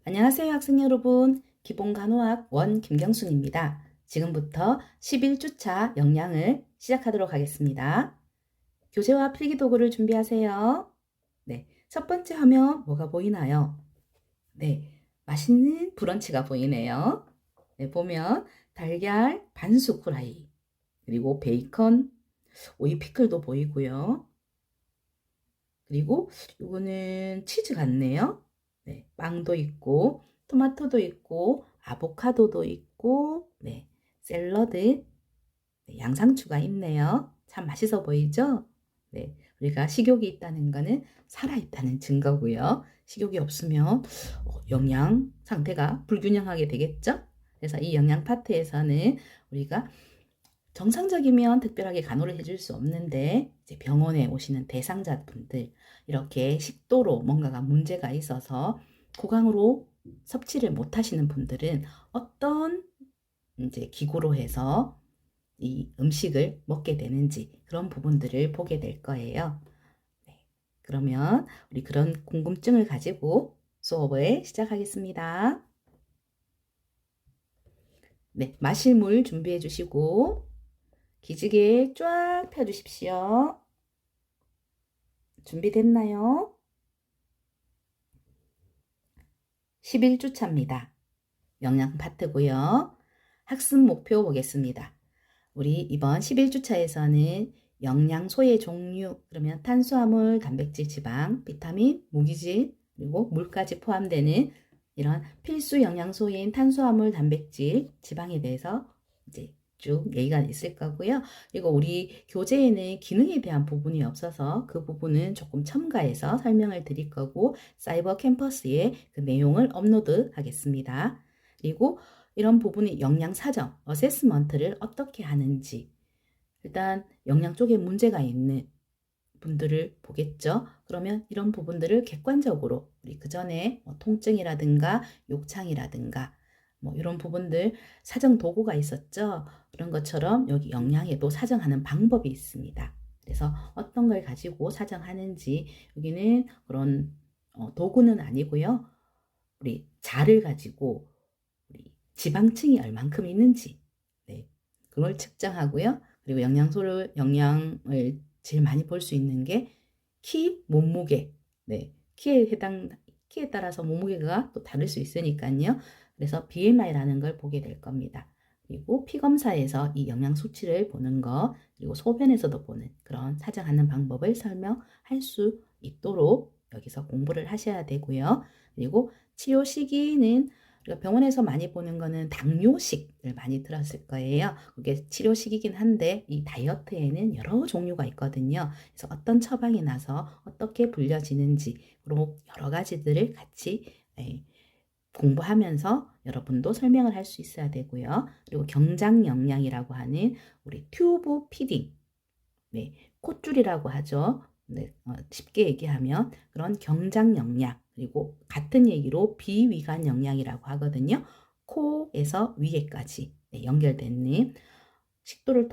안녕하세요 학생 여러분, 기본간호학 원 김경순입니다. 지금부터 11주차 영양을 시작하도록 하겠습니다. 교재와 필기도구를 준비하세요. 네, 첫 번째 화면 뭐가 보이나요? 네, 맛있는 브런치가 보이네요. 네, 보면 달걀 반숙 후라이, 그리고 베이컨, 오이 피클도 보이고요. 그리고 이거는 치즈 같네요. 네, 빵도 있고 토마토도 있고 아보카도도 있고 네, 샐러드, 네, 양상추가 있네요. 참 맛있어 보이죠? 네, 우리가 식욕이 있다는 것은 살아있다는 증거고요. 식욕이 없으면 영양 상태가 불균형하게 되겠죠? 그래서 이 영양 파트에서는 우리가 정상적이면 특별하게 간호를 해줄 수 없는데 이제 병원에 오시는 대상자분들, 이렇게 식도로 뭔가가 문제가 있어서 구강으로 섭취를 못 하시는 분들은 어떤 이제 기구로 해서 이 음식을 먹게 되는지 그런 부분들을 보게 될 거예요. 네, 그러면 우리 그런 궁금증을 가지고 수업을 시작하겠습니다. 네, 마실 물 준비해 주시고 기지개 쫙 펴주십시오. 준비됐나요? 11주차입니다. 영양 파트고요. 학습 목표 보겠습니다. 우리 이번 11주차에서는 영양소의 종류, 그러면 탄수화물, 단백질, 지방, 비타민, 무기질, 그리고 물까지 포함되는 이런 필수 영양소인 탄수화물, 단백질, 지방에 대해서 이제 쭉 얘기가 있을 거고요. 그리고 우리 교재에는 기능에 대한 부분이 없어서 그 부분은 조금 첨가해서 설명을 드릴 거고, 사이버 캠퍼스에 그 내용을 업로드 하겠습니다. 그리고 이런 부분이 영양 사정, 어세스먼트를 어떻게 하는지, 일단 영양 쪽에 문제가 있는 분들을 보겠죠. 그러면 이런 부분들을 객관적으로 우리 그 전에 통증이라든가 욕창이라든가 뭐 이런 부분들 사정 도구가 있었죠. 그런 것처럼 여기 영양에도 사정하는 방법이 있습니다. 그래서 어떤 걸 가지고 사정하는지, 여기는 그런 도구는 아니고요. 우리 자를 가지고 우리 지방층이 얼만큼 있는지, 네, 그걸 측정하고요. 그리고 영양을 제일 많이 볼 수 있는 게 키, 몸무게, 네, 키에 따라서 몸무게가 또 다를 수 있으니까요. 그래서 BMI라는 걸 보게 될 겁니다. 그리고 피검사에서 이 영양 수치를 보는 거, 그리고 소변에서도 보는 그런 사정하는 방법을 설명할 수 있도록 여기서 공부를 하셔야 되고요. 그리고 치료 시기는 우리가 병원에서 많이 보는 거는 당뇨식을 많이 들었을 거예요. 그게 치료식이긴 한데 이 다이어트에는 여러 종류가 있거든요. 그래서 어떤 처방이 나서 어떻게 불려지는지, 그리고 여러 가지들을 같이 공부하면서 여러분도 설명을 할 수 있어야 되고요. 그리고 경장 영양이라고 하는 우리 튜브 피딩, 네, 콧줄이라고 하죠. 네, 쉽게 얘기하면 그런 경장 영양, 그리고 같은 얘기로 비위관 영양이라고 하거든요. 코에서 위에까지 연결되는, 식도에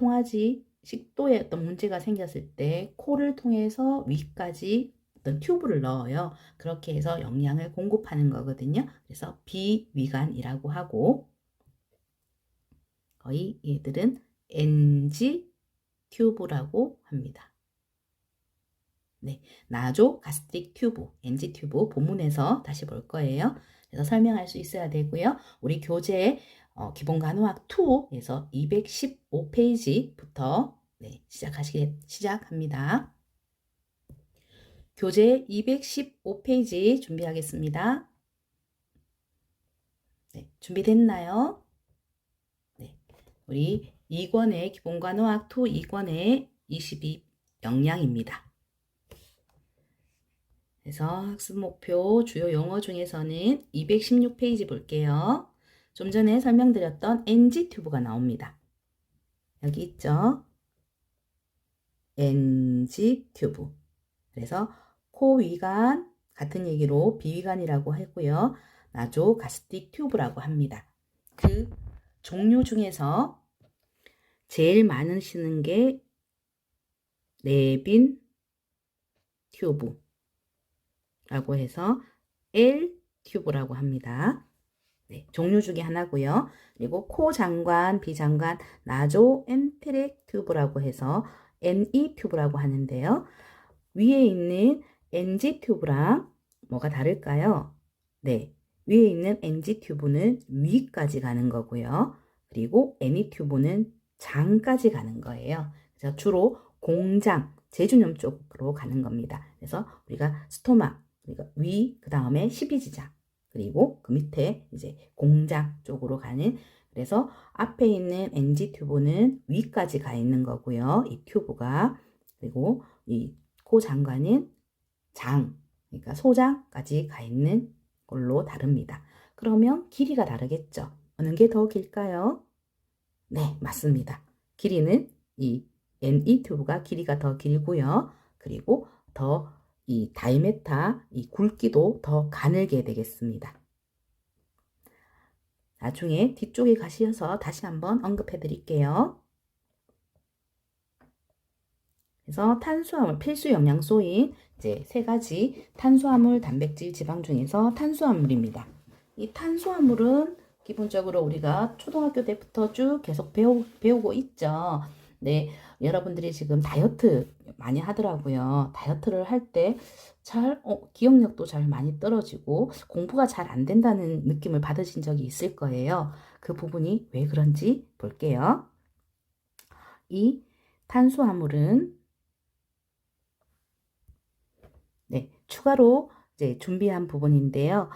어떤 문제가 생겼을 때 코를 통해서 위까지 어떤 튜브를 넣어요. 그렇게 해서 영양을 공급하는 거거든요. 그래서 비위관이라고 하고, 거의 얘들은 NG 튜브라고 합니다. 네, 나조 가스트릭 튜브, NG 튜브 본문에서 다시 볼 거예요. 그래서 설명할 수 있어야 되고요. 우리 교재 기본간호학 2에서 215페이지부터 시작합니다. 교재 215페이지 준비하겠습니다. 네, 준비됐나요? 네, 우리 2권의 기본간호학 2 2권의 22 영양입니다. 그래서 학습 목표 주요 용어 중에서는 216페이지 볼게요. 좀 전에 설명드렸던 NG 튜브가 나옵니다. 여기 있죠? NG 튜브. 그래서 코위관 같은 얘기로 비위관이라고 하고요. 나조 가스틱 튜브라고 합니다. 그 종류 중에서 제일 많으시는 게 레빈 튜브라고 해서 L 튜브라고 합니다. 네, 종류 중에 하나고요. 그리고 코장관, 비장관, 나조 엔테렉 튜브라고 해서 NE 튜브라고 하는데요. 위에 있는 NG 튜브랑 뭐가 다를까요? 네, 위에 있는 NG 튜브는 위까지 가는 거고요. 그리고 NE 튜브는 장까지 가는 거예요. 그래서 주로 공장, 제주염 쪽으로 가는 겁니다. 그래서 우리가 스토마, 그러니까 위, 그 다음에 12지장, 그리고 그 밑에 이제 공장 쪽으로 가는, 그래서 앞에 있는 NG 튜브는 위까지 가 있는 거고요. 이 튜브가. 그리고 이 코장관은 장, 그러니까 소장까지 가 있는 걸로 다릅니다. 그러면 길이가 다르겠죠. 어느 게 더 길까요? 네, 맞습니다. 길이는 이 NE 튜브가 길이가 더 길고요. 그리고 더 이 다이메타, 이 굵기도 더 가늘게 되겠습니다. 나중에 뒤쪽에 가셔서 다시 한번 언급해 드릴게요. 그래서 탄수화물, 필수 영양소인 이제 세 가지 탄수화물, 단백질, 지방 중에서 탄수화물입니다. 이 탄수화물은 기본적으로 우리가 초등학교 때부터 쭉 계속 배우고 있죠. 네, 여러분들이 지금 다이어트 많이 하더라고요. 다이어트를 할 때 기억력도 잘 많이 떨어지고 공부가 잘 안 된다는 느낌을 받으신 적이 있을 거예요. 그 부분이 왜 그런지 볼게요. 이 탄수화물은 네, 추가로 이제 준비한 부분인데요.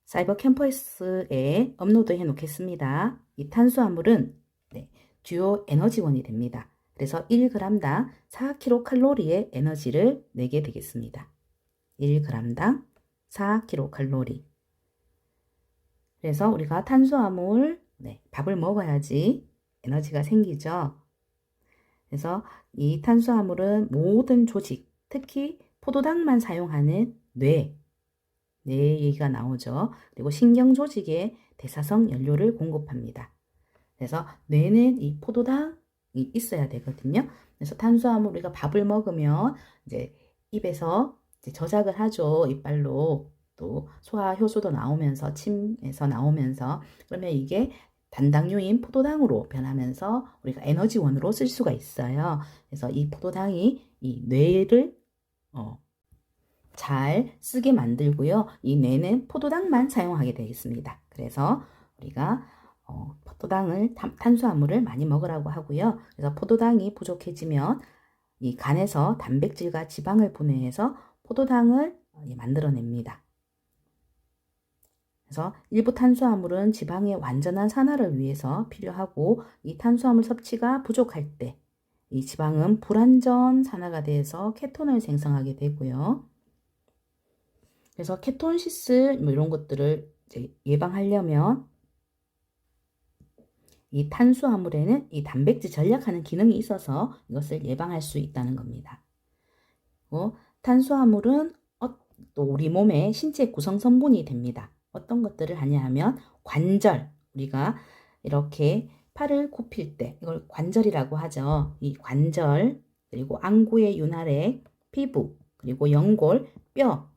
사이버 캠퍼스에 업로드 해 놓겠습니다. 이 탄수화물은 네, 주요 에너지원이 됩니다. 그래서 1g당 4kcal의 에너지를 내게 되겠습니다. 1g당 4kcal. 그래서 우리가 탄수화물, 네, 밥을 먹어야지 에너지가 생기죠. 그래서 이 탄수화물은 모든 조직, 특히 포도당만 사용하는 뇌 얘기가 나오죠. 그리고 신경 조직에 대사성 연료를 공급합니다. 그래서 뇌는 이 포도당이 있어야 되거든요. 그래서 탄수화물 우리가 밥을 먹으면 이제 입에서 이제 저작을 하죠. 이빨로. 또 소화 효소도 나오면서 침에서 나오면서, 그러면 이게 단당류인 포도당으로 변하면서 우리가 에너지원으로 쓸 수가 있어요. 그래서 이 포도당이 이 뇌를 잘 쓰게 만들고요. 이 뇌는 포도당만 사용하게 되겠습니다. 그래서 우리가 포도당을 탄수화물을 많이 먹으라고 하고요. 그래서 포도당이 부족해지면 이 간에서 단백질과 지방을 분해해서 포도당을 만들어냅니다. 그래서 일부 탄수화물은 지방의 완전한 산화를 위해서 필요하고, 이 탄수화물 섭취가 부족할 때 이 지방은 불완전 산화가 돼서 케톤을 생성하게 되고요. 그래서 케톤시스 뭐 이런 것들을 이제 예방하려면 이 탄수화물에는 이 단백질 전략하는 기능이 있어서 이것을 예방할 수 있다는 겁니다. 탄수화물은 또 우리 몸의 신체 구성 성분이 됩니다. 어떤 것들을 하냐 하면 관절, 우리가 이렇게 팔을 굽힐 때 이걸 관절이라고 하죠. 이 관절, 그리고 안구의 윤활액, 피부, 그리고 연골, 뼈,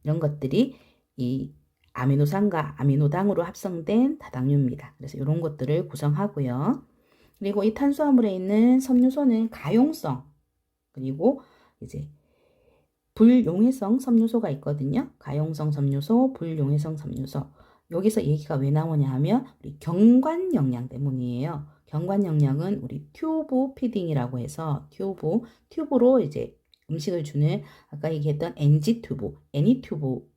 이런 것들이 이 아미노산과 아미노당으로 합성된 다당류입니다. 그래서 이런 것들을 구성하고요. 그리고 이 탄수화물에 있는 섬유소는 가용성, 그리고 이제 불용해성 섬유소가 있거든요. 가용성 섬유소, 불용해성 섬유소. 여기서 얘기가 왜 나오냐 하면 우리 경관 영양 때문이에요. 경관 영양은 우리 튜브 피딩이라고 해서 튜브로 이제 음식을 주는, 아까 얘기했던 NG 튜브, 애니 튜브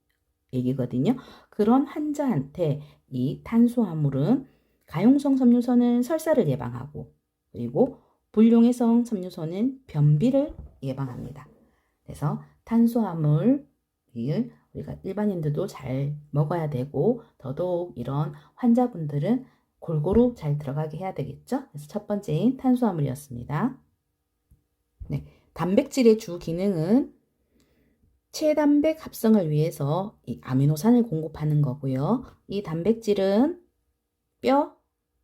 얘기거든요. 그런 환자한테 이 탄수화물은 가용성 섬유소는 설사를 예방하고, 그리고 불용해성 섬유소는 변비를 예방합니다. 그래서 탄수화물을 우리가 일반인들도 잘 먹어야 되고, 더더욱 이런 환자분들은 골고루 잘 들어가게 해야 되겠죠. 그래서 첫 번째인 탄수화물이었습니다. 네, 단백질의 주 기능은 체단백 합성을 위해서 이 아미노산을 공급하는 거고요. 이 단백질은 뼈,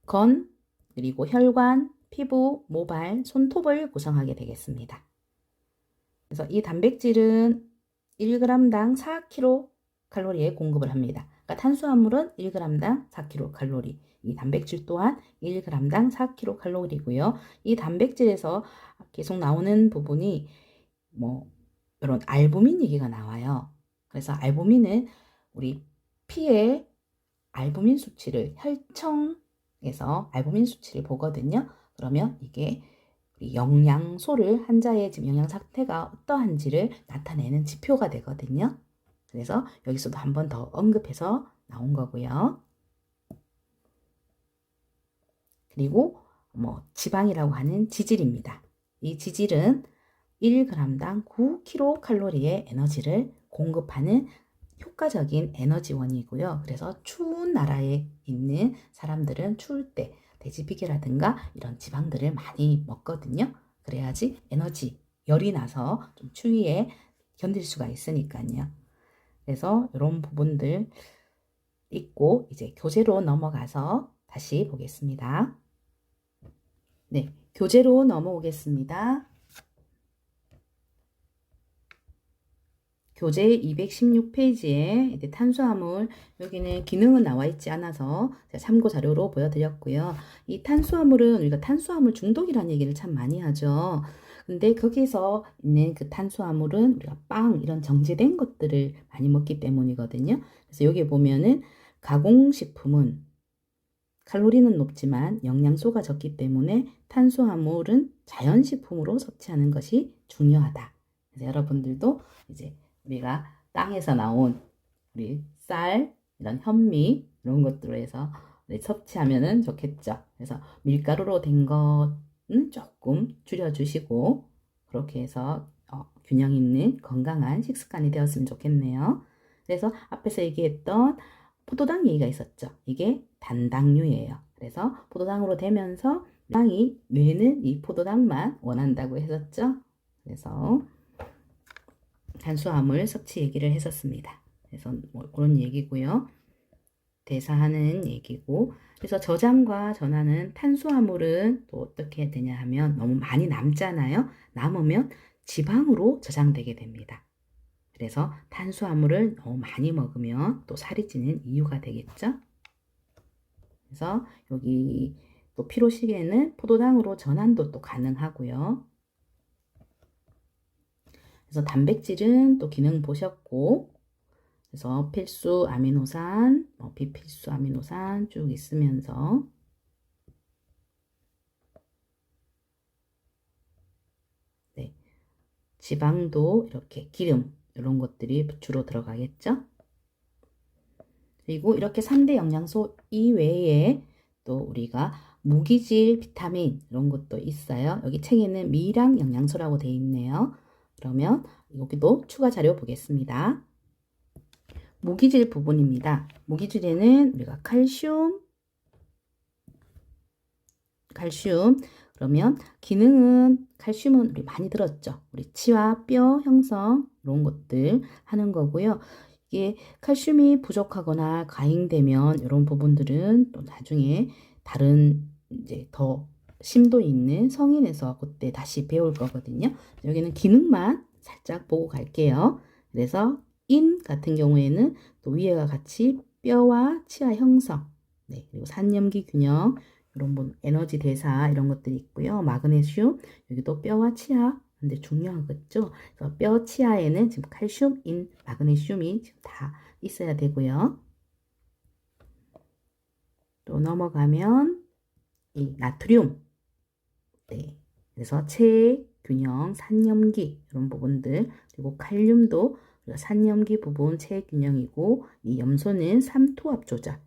건, 그리고 혈관, 피부, 모발, 손톱을 구성하게 되겠습니다. 그래서 이 단백질은 1g당 4kcal에 공급을 합니다. 그러니까 탄수화물은 1g당 4kcal, 이 단백질 또한 1g당 4kcal이고요. 이 단백질에서 계속 나오는 부분이 뭐 이런 알부민 얘기가 나와요. 그래서 알부민은 우리 피의 알부민 수치를 혈청에서 알부민 수치를 보거든요. 그러면 이게 우리 영양소를 환자의 지금 영양 상태가 어떠한지를 나타내는 지표가 되거든요. 그래서 여기서도 한 번 더 언급해서 나온 거고요. 그리고 지방이라고 하는 지질입니다. 이 지질은 1g당 9kcal의 에너지를 공급하는 효과적인 에너지원이고요. 그래서 추운 나라에 있는 사람들은 추울 때 돼지비계라든가 이런 지방들을 많이 먹거든요. 그래야지 에너지, 열이 나서 좀 추위에 견딜 수가 있으니까요. 그래서 이런 부분들 있고 이제 교재로 넘어가서 다시 보겠습니다. 네, 교재로 넘어오겠습니다. 교재 216페이지에 이제 탄수화물, 여기는 기능은 나와 있지 않아서 제가 참고 자료로 보여드렸고요. 이 탄수화물은 우리가 탄수화물 중독이라는 얘기를 참 많이 하죠. 근데 거기서 있는 그 탄수화물은 우리가 빵, 이런 정제된 것들을 많이 먹기 때문이거든요. 그래서 여기 보면은 가공식품은 칼로리는 높지만 영양소가 적기 때문에 탄수화물은 자연식품으로 섭취하는 것이 중요하다. 그래서 여러분들도 이제 우리가 땅에서 나온 우리 쌀, 이런 현미 이런 것들로 해서 섭취하면은 좋겠죠. 그래서 밀가루로 된 것은 조금 줄여주시고 그렇게 해서 균형 있는 건강한 식습관이 되었으면 좋겠네요. 그래서 앞에서 얘기했던 포도당 얘기가 있었죠. 이게 단당류예요. 그래서 포도당으로 되면서 뇌는 이 포도당만 원한다고 했었죠. 그래서 탄수화물 섭취 얘기를 했었습니다. 그래서 그런 얘기고요. 대사하는 얘기고, 그래서 저장과 전환은 탄수화물은 또 어떻게 되냐 하면 너무 많이 남잖아요. 남으면 지방으로 저장되게 됩니다. 그래서 탄수화물을 너무 많이 먹으면 또 살이 찌는 이유가 되겠죠. 그래서 여기 또 피로시계는 포도당으로 전환도 또 가능하고요. 그래서 단백질은 또 기능 보셨고, 그래서 필수 아미노산, 비필수 아미노산 쭉 있으면서 네, 지방도 이렇게 기름 이런 것들이 주로 들어가겠죠. 그리고 이렇게 3대 영양소 이외에 또 우리가 무기질 비타민 이런 것도 있어요. 여기 책에는 미량 영양소라고 되어 있네요. 그러면 여기도 추가 자료 보겠습니다. 무기질 부분입니다. 무기질에는 우리가 칼슘, 그러면 기능은 칼슘은 우리 많이 들었죠. 우리 치와 뼈 형성 이런 것들 하는 거고요. 이게 칼슘이 부족하거나 과잉되면 이런 부분들은 또 나중에 다른 이제 더 심도 있는 성인에서 그때 다시 배울 거거든요. 여기는 기능만 살짝 보고 갈게요. 그래서 인 같은 경우에는 또 위에와 같이 뼈와 치아 형성, 네, 그리고 산염기 균형, 이런 에너지 대사 이런 것들이 있고요. 마그네슘, 여기도 뼈와 치아, 근데 중요하겠죠. 그래서 뼈 치아에는 지금 칼슘, 인, 마그네슘이 지금 다 있어야 되고요. 또 넘어가면 이 나트륨, 네, 그래서 체, 균형, 산염기 이런 부분들, 그리고 칼륨도 산염기 부분 체균형이고 이 염소는 삼투압 조절,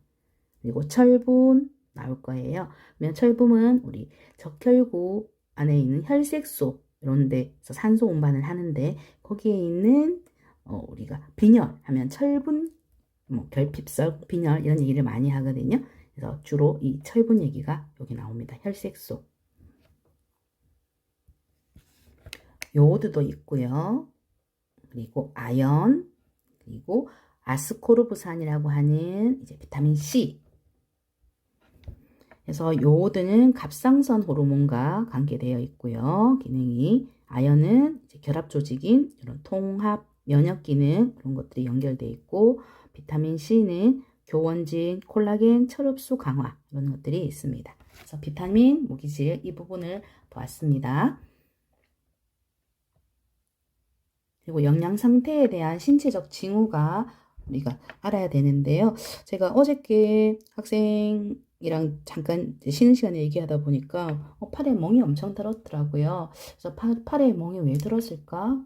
그리고 철분 나올 거예요. 그러면 철분은 우리 적혈구 안에 있는 혈색소 이런 데서 산소 운반을 하는데 거기에 있는 우리가 빈혈 하면 철분, 결핍성, 빈혈 이런 얘기를 많이 하거든요. 그래서 주로 이 철분 얘기가 여기 나옵니다. 혈색소. 요오드도 있고요. 그리고 아연, 그리고 아스코르브산이라고 하는 이제 비타민 C. 그래서 요오드는 갑상선 호르몬과 관계되어 있고요. 기능이 아연은 이제 결합 조직인 이런 통합, 면역 기능 그런 것들이 연결되어 있고 비타민 C는 교원진, 콜라겐, 철흡수 강화 이런 것들이 있습니다. 그래서 비타민, 무기질 이 부분을 보았습니다. 그리고 영양 상태에 대한 신체적 징후가 우리가 알아야 되는데요. 제가 어저께 학생이랑 잠깐 쉬는 시간에 얘기하다 보니까 팔에 멍이 엄청 들었더라고요. 그래서 팔에 멍이 왜 들었을까?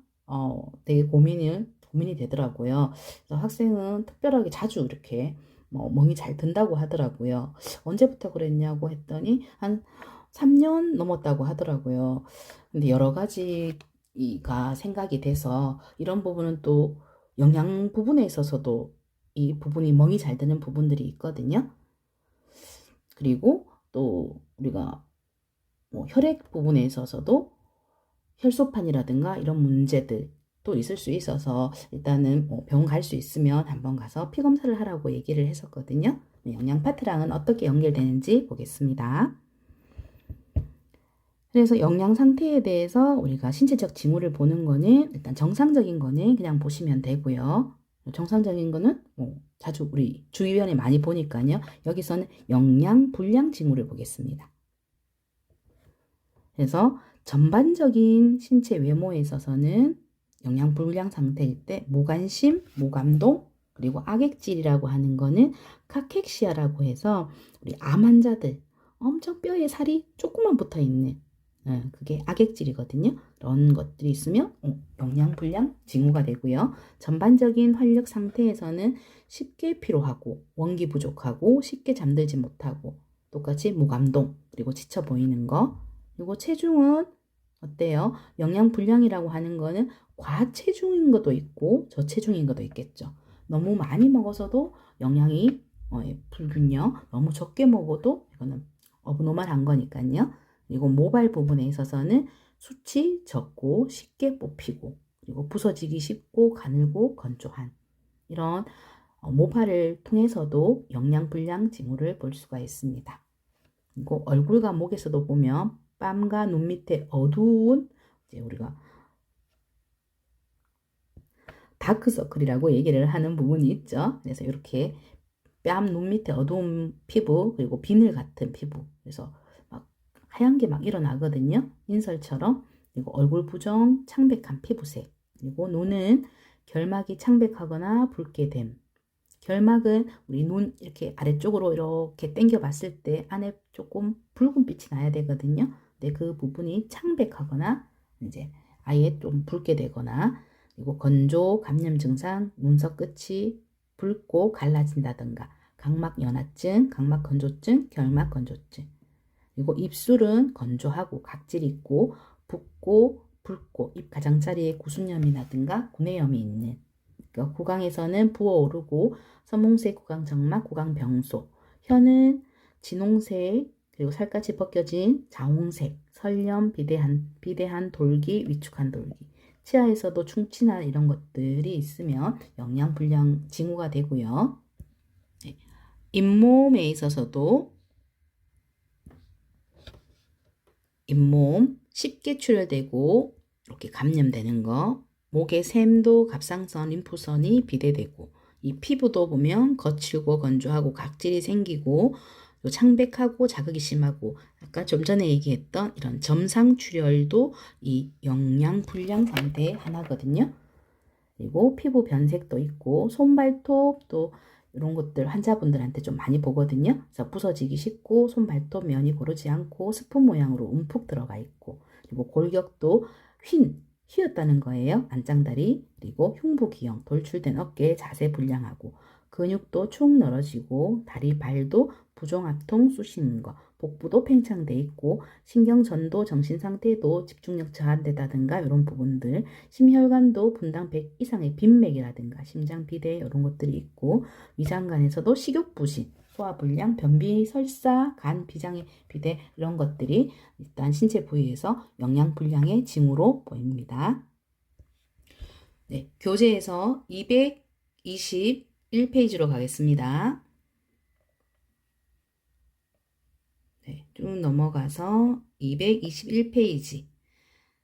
되게 고민이 되더라고요. 그래서 학생은 특별하게 자주 이렇게 멍이 잘 든다고 하더라고요. 언제부터 그랬냐고 했더니 한 3년 넘었다고 하더라고요. 근데 여러 가지가 생각이 돼서 이런 부분은 또 영양 부분에 있어서도 이 부분이 멍이 잘 드는 부분들이 있거든요. 그리고 또 우리가 혈액 부분에 있어서도 혈소판이라든가 이런 문제들 또 있을 수 있어서 일단은 병원 갈 수 있으면 한번 가서 피 검사를 하라고 얘기를 했었거든요. 영양 파트랑은 어떻게 연결되는지 보겠습니다. 그래서 영양 상태에 대해서 우리가 신체적 징후를 보는 거는 일단 정상적인 거는 그냥 보시면 되고요. 정상적인 거는 자주 우리 주위변에 많이 보니까요. 여기서는 영양 불량 징후를 보겠습니다. 그래서 전반적인 신체 외모에 있어서는 영양 불량 상태일 때 모관심, 모감동, 그리고 악액질이라고 하는 거는 카캑시아라고 해서 우리 암 환자들 엄청 뼈에 살이 조금만 붙어 있는 그게 악액질이거든요. 그런 것들이 있으면 영양 불량 징후가 되고요. 전반적인 활력 상태에서는 쉽게 피로하고 원기 부족하고 쉽게 잠들지 못하고 똑같이 무감동 그리고 지쳐 보이는 거 그리고 체중은 어때요? 영양 불량이라고 하는 거는 과체중인 것도 있고 저체중인 것도 있겠죠. 너무 많이 먹어서도 영양이 불균형, 너무 적게 먹어도 이거는 어브노멀한 거니까요. 그리고 모발 부분에 있어서는 수치 적고 쉽게 뽑히고 그리고 부서지기 쉽고 가늘고 건조한 이런 모발을 통해서도 영양 불량 징후를 볼 수가 있습니다. 그리고 얼굴과 목에서도 보면 뺨과 눈 밑에 어두운 이제 우리가 다크서클이라고 얘기를 하는 부분이 있죠. 그래서 이렇게 뺨, 눈 밑에 어두운 피부 그리고 비늘 같은 피부 그래서 막 하얀 게 막 일어나거든요. 인설처럼 그리고 얼굴 부종, 창백한 피부색 그리고 눈은 결막이 창백하거나 붉게 됨 결막은 우리 눈 이렇게 아래쪽으로 이렇게 당겨 봤을 때 안에 조금 붉은 빛이 나야 되거든요. 근데 그 부분이 창백하거나 이제 아예 좀 붉게 되거나 그리고 건조, 감염 증상, 눈썹 끝이 붉고 갈라진다든가 각막 연화증, 각막 건조증, 결막 건조증 그리고 입술은 건조하고 각질이 있고 붓고 붉고 입 가장자리에 구순염이라든가 구내염이 있는 구강에서는 부어오르고 선몽색 구강정막, 구강병소, 혀는 진홍색 그리고 살갗이 벗겨진 자홍색, 설염, 비대한 돌기, 위축한 돌기, 치아에서도 충치나 이런 것들이 있으면 영양 불량 징후가 되고요. 네. 잇몸에 있어서도 잇몸 쉽게 출혈되고 이렇게 감염되는 거, 목의 샘도 갑상선, 림프선이 비대되고 이 피부도 보면 거칠고 건조하고 각질이 생기고 창백하고 자극이 심하고 아까 좀 전에 얘기했던 이런 점상 출혈도 이 영양 불량 상태의 하나거든요. 그리고 피부 변색도 있고 손발톱도 이런 것들 환자분들한테 좀 많이 보거든요. 그래서 부서지기 쉽고 손발톱 면이 고르지 않고 스푼 모양으로 움푹 들어가 있고 그리고 골격도 휘었다는 거예요. 안짱다리 그리고 흉부기형 돌출된 어깨 자세 불량하고 근육도 축 늘어지고 다리 발도 부종합통 쑤시는 거 복부도 팽창돼 있고 신경전도 정신상태도 집중력 저하되다든가 이런 부분들 심혈관도 분당 100 이상의 빈맥이라든가 심장 비대 이런 것들이 있고 위장관에서도 식욕부신 소화불량, 변비, 설사, 간, 비장의 비대 이런 것들이 일단 신체 부위에서 영양불량의 징후로 보입니다. 네, 교재에서 221페이지로 가겠습니다. 네, 쭉 넘어가서 221페이지.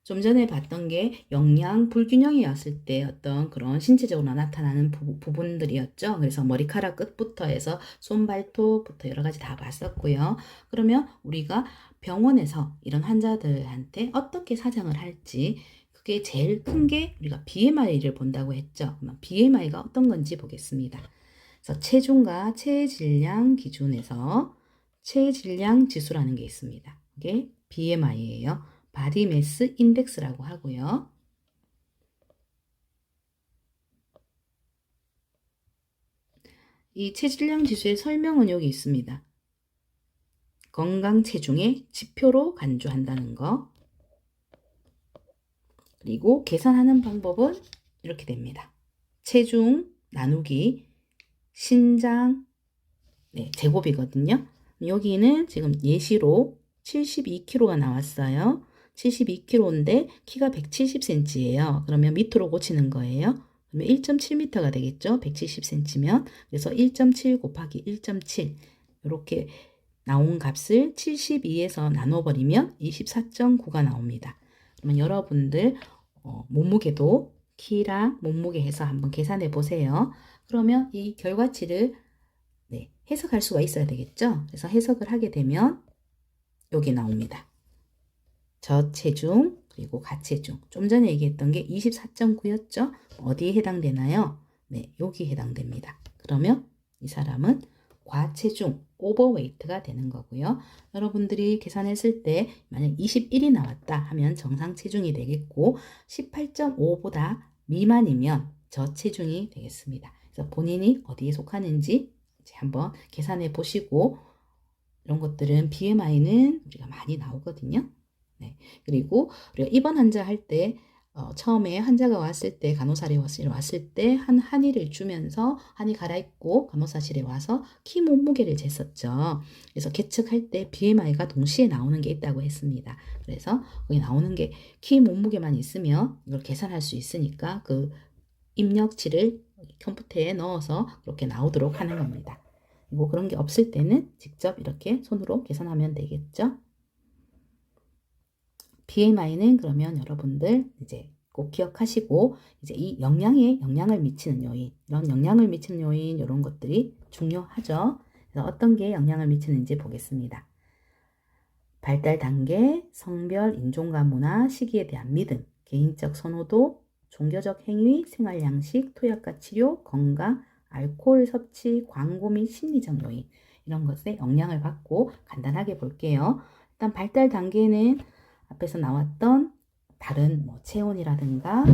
좀 전에 봤던 게 영양 불균형이었을 때 어떤 그런 신체적으로 나타나는 부분들이었죠. 그래서 머리카락 끝부터 해서 손발톱부터 여러 가지 다 봤었고요. 그러면 우리가 병원에서 이런 환자들한테 어떻게 사정을 할지, 그게 제일 큰 게 우리가 BMI를 본다고 했죠. 그러면 BMI가 어떤 건지 보겠습니다. 그래서 체중과 체질량 기준에서 체질량 지수라는 게 있습니다. 이게 BMI예요. 바디 매스 인덱스라고 하고요. 이 체질량 지수의 설명은 여기 있습니다. 건강 체중의 지표로 간주한다는 거. 그리고 계산하는 방법은 이렇게 됩니다. 체중 나누기 신장 제곱이거든요. 여기는 지금 예시로 72kg가 나왔어요. 72kg인데 키가 170cm예요. 그러면 미터로 고치는 거예요. 그러면 1.7m가 되겠죠. 170cm면. 그래서 1.7 곱하기 1.7 이렇게 나온 값을 72에서 나눠버리면 24.9가 나옵니다. 그러면 여러분들 몸무게도 키랑 몸무게 해서 한번 계산해 보세요. 그러면 이 결과치를 해석할 수가 있어야 되겠죠. 그래서 해석을 하게 되면 여기 나옵니다. 저체중 그리고 가체중. 좀 전에 얘기했던 게 24.9였죠. 어디에 해당되나요? 네, 여기 해당됩니다. 그러면 이 사람은 과체중, 오버웨이트가 되는 거고요. 여러분들이 계산했을 때 만약 21이 나왔다 하면 정상 체중이 되겠고 18.5보다 미만이면 저체중이 되겠습니다. 그래서 본인이 어디에 속하는지 한번 계산해 보시고, 이런 것들은 BMI는 우리가 많이 나오거든요. 네. 그리고 우리가 입원 환자 할 때 처음에 환자가 왔을 때 간호사를 왔을 때 한의를 주면서 한의 갈아입고 간호사실에 와서 키 몸무게를 쟀었죠. 그래서 계측할 때 BMI가 동시에 나오는 게 있다고 했습니다. 그래서 거기 나오는 게 키 몸무게만 있으면 이걸 계산할 수 있으니까 그 입력치를 컴퓨터에 넣어서 그렇게 나오도록 하는 겁니다. 그리고 그런 게 없을 때는 직접 이렇게 손으로 계산하면 되겠죠. BMI는 그러면 여러분들 이제 꼭 기억하시고, 이제 이 영향을 미치는 요인, 이런 영향을 미치는 요인, 이런 것들이 중요하죠. 그래서 어떤 게 영향을 미치는지 보겠습니다. 발달 단계, 성별, 인종과 문화, 시기에 대한 믿음, 개인적 선호도, 종교적 행위, 생활 양식, 투약과 치료, 건강, 알코올 섭취, 광고 및 심리적 요인, 이런 것에 영향을 받고 간단하게 볼게요. 일단 발달 단계는 앞에서 나왔던 다른 체온이라든가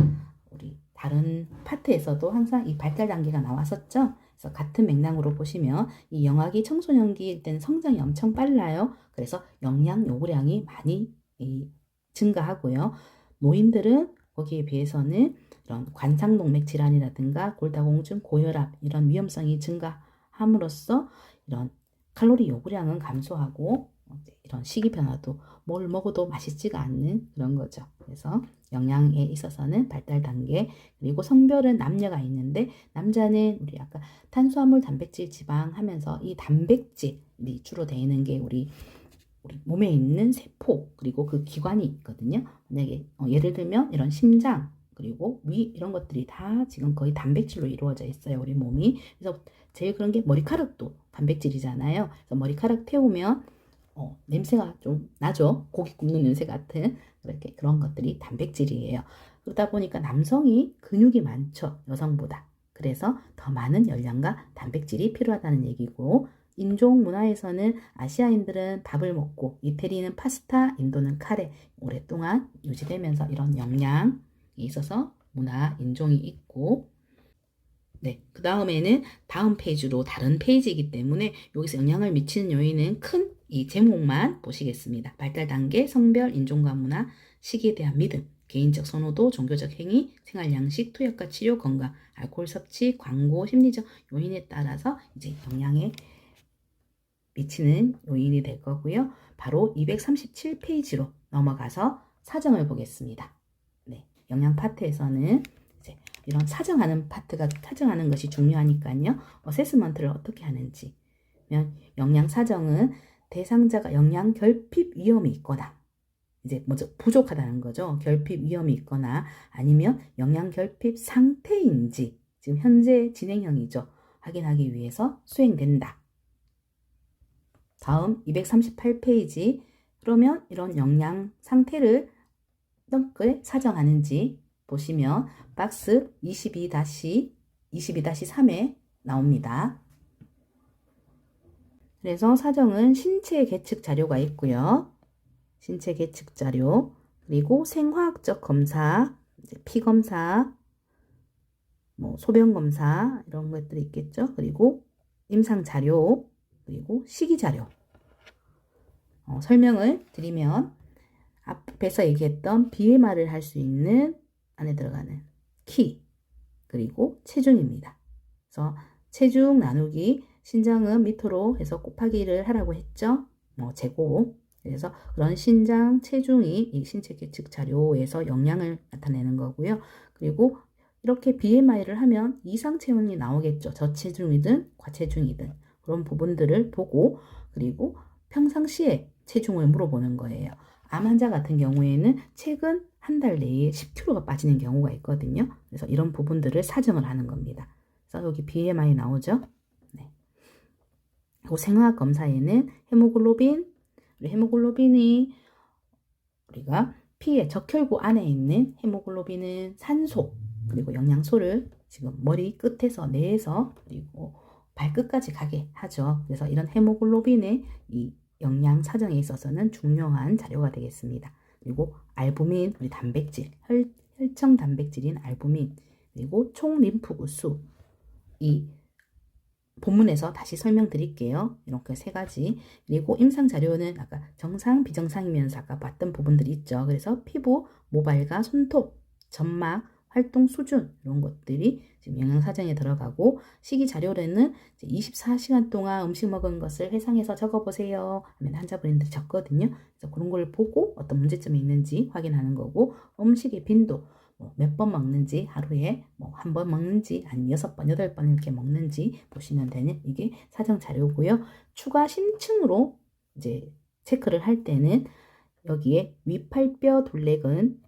우리 다른 파트에서도 항상 이 발달 단계가 나왔었죠. 그래서 같은 맥락으로 보시면 이 영아기 청소년기일 때는 성장이 엄청 빨라요. 그래서 영양 요구량이 많이 증가하고요. 노인들은 거기에 비해서는 이런 관상동맥 질환이라든가 골다공증, 고혈압 이런 위험성이 증가함으로써 이런 칼로리 요구량은 감소하고 이런 식이 변화도 뭘 먹어도 맛있지가 않는 그런 거죠. 그래서 영양에 있어서는 발달 단계, 그리고 성별은 남녀가 있는데 남자는 우리 아까 탄수화물, 단백질, 지방 하면서 이 단백질이 주로 되어 있는 게 우리 몸에 있는 세포 그리고 그 기관이 있거든요. 만약에 예를 들면 이런 심장 그리고 위 이런 것들이 다 지금 거의 단백질로 이루어져 있어요. 우리 몸이. 그래서 제일 그런 게 머리카락도 단백질이잖아요. 그래서 머리카락 태우면 냄새가 좀 나죠. 고기 굽는 냄새 같은 그런 것들이 단백질이에요. 그러다 보니까 남성이 근육이 많죠. 여성보다. 그래서 더 많은 열량과 단백질이 필요하다는 얘기고, 인종 문화에서는 아시아인들은 밥을 먹고 이태리는 파스타, 인도는 카레 오랫동안 유지되면서 이런 영양이 있어서 문화, 인종이 있고, 네, 그 다음에는 다음 페이지로 다른 페이지이기 때문에 여기서 영향을 미치는 요인은 큰 이 제목만 보시겠습니다. 발달 단계, 성별, 인종과 문화, 시기에 대한 믿음, 개인적 선호도, 종교적 행위, 생활 양식, 투약과 치료, 건강, 알코올 섭취, 광고, 심리적 요인에 따라서 이제 영향에 미치는 요인이 될 거고요. 바로 237페이지로 넘어가서 사정을 보겠습니다. 네, 영양 파트에서는 이제 이런 사정하는 것이 중요하니까요. 어세스먼트를 어떻게 하는지. 영양 사정은 대상자가 영양 결핍 위험이 있거나 이제 먼저 부족하다는 거죠. 결핍 위험이 있거나 아니면 영양 결핍 상태인지 지금 현재 진행형이죠. 확인하기 위해서 수행된다. 다음 238페이지. 그러면 이런 영양 상태를 어떻게 사정하는지 보시면 박스 22-3에 나옵니다. 그래서 사정은 신체 계측 자료가 있고요. 신체 계측 자료, 그리고 생화학적 검사, 피 검사, 뭐 소변 검사 이런 것들이 있겠죠. 그리고 임상 자료, 그리고 식이 자료. 설명을 드리면 앞에서 얘기했던 BMR을 할 수 있는 안에 들어가는 키, 그리고 체중입니다. 그래서 체중 나누기 신장은 미터로 해서 곱하기를 하라고 했죠. 제곱. 그래서 그런 신장 체중이 이 신체 계측 자료에서 영양을 나타내는 거고요. 그리고 이렇게 BMI를 하면 이상 체온이 나오겠죠. 저체중이든 과체중이든 그런 부분들을 보고 그리고 평상시에 체중을 물어보는 거예요. 암 환자 같은 경우에는 최근 한 달 내에 10kg가 빠지는 경우가 있거든요. 그래서 이런 부분들을 사정을 하는 겁니다. 그래서 여기 BMI 나오죠. 네. 그리고 생화학 검사에는 헤모글로빈이 우리가 피의 적혈구 안에 있는 헤모글로빈은 산소 그리고 영양소를 지금 머리 끝에서 뇌에서 그리고 발끝까지 가게 하죠. 그래서 이런 헤모글로빈의 이 영양 사정에 있어서는 중요한 자료가 되겠습니다. 그리고 알부민, 우리 단백질, 혈청 단백질인 알부민, 그리고 총림프구 수. 이 본문에서 다시 설명드릴게요. 이렇게 세 가지. 그리고 임상 자료는 아까 정상, 비정상이면서 아까 봤던 부분들이 있죠. 그래서 피부, 모발과 손톱, 점막, 활동 수준 이런 것들이 지금 영양 사정에 들어가고 식이 자료로는 24시간 동안 음식 먹은 것을 회상해서 적어보세요 하면 환자분들이 적거든요. 그래서 그런 걸 보고 어떤 문제점이 있는지 확인하는 거고 음식의 빈도 몇 번 먹는지 하루에 한 번 먹는지 아니면 6번, 8번 이렇게 먹는지 보시면 되는 이게 사정 자료고요. 추가 심층으로 이제 체크를 할 때는 여기에 위팔뼈 둘레근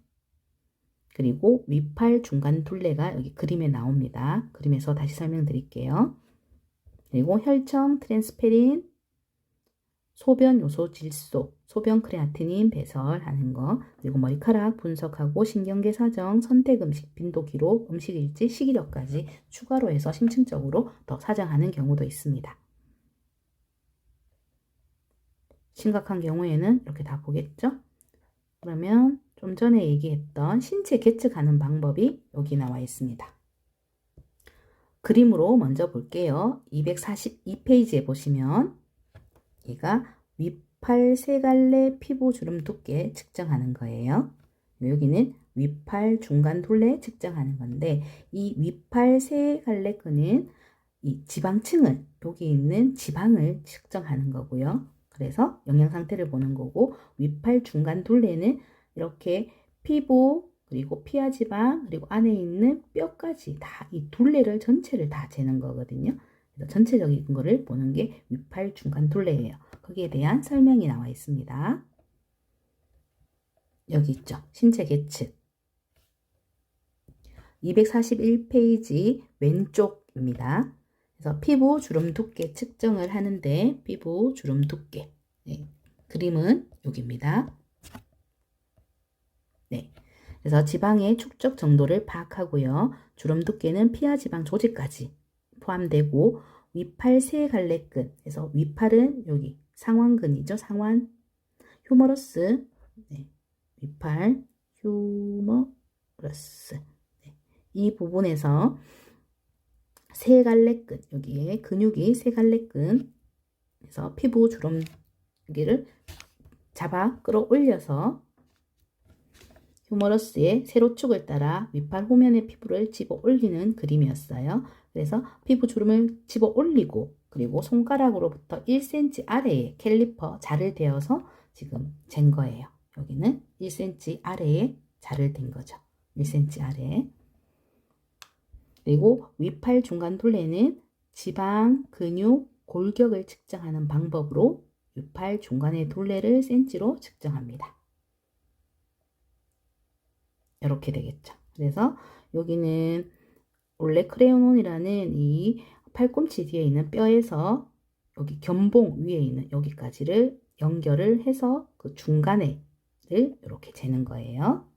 그리고 위팔 중간 둘레가 여기 그림에 나옵니다. 그림에서 다시 설명드릴게요. 그리고 혈청 트랜스페린, 소변 요소 질소, 소변 크레아티닌 배설하는 거, 그리고 머리카락 분석하고 신경계 사정, 선택 음식 빈도 기록, 음식 일지, 식이력까지 추가로 해서 심층적으로 더 사정하는 경우도 있습니다. 심각한 경우에는 이렇게 다 보겠죠? 그러면 좀 전에 얘기했던 신체 계측하는 방법이 여기 나와 있습니다. 그림으로 먼저 볼게요. 242페이지에 보시면 얘가 위팔 세갈래 피부 주름 두께 측정하는 거예요. 여기는 위팔 중간 둘레 측정하는 건데 이 위팔 세갈래 끈은 이 지방층을 여기 있는 지방을 측정하는 거고요. 그래서 영양 상태를 보는 거고 위팔 중간 둘레는 이렇게 피부 그리고 피하 지방 그리고 안에 있는 뼈까지 다 이 둘레를 전체를 다 재는 거거든요. 그래서 전체적인 거를 보는 게 위팔 중간 둘레예요. 거기에 대한 설명이 나와 있습니다. 여기 있죠. 신체 계측. 241페이지 왼쪽입니다. 그래서 피부 주름 두께 측정을 하는데 피부 주름 두께. 네. 그림은 여기입니다. 네. 그래서 지방의 축적 정도를 파악하고요. 주름 두께는 피하 지방 조직까지 포함되고 위팔 세 갈래끈. 그래서 위팔은 여기 상완근이죠. 상완 휴머러스. 네. 위팔 휴머러스. 네. 이 부분에서 세 갈래끈. 여기에 근육이 세 갈래끈. 그래서 피부 주름기를 잡아 끌어올려서 휴머러스의 세로축을 따라 위팔 호면의 피부를 집어 올리는 그림이었어요. 그래서 피부 주름을 집어 올리고 그리고 손가락으로부터 1cm 아래에 캘리퍼 자를 대어서 지금 잰 거예요. 여기는 1cm 아래에 자를 댄 거죠. 1cm 아래에. 그리고 위팔 중간 둘레는 지방, 근육, 골격을 측정하는 방법으로 유팔 중간의 둘레를 센치로 측정합니다. 이렇게 되겠죠. 그래서 여기는 올레크레오논이라는 이 팔꿈치 뒤에 있는 뼈에서 여기 견봉 위에 있는 여기까지를 연결을 해서 그 중간에를 이렇게 재는 거예요.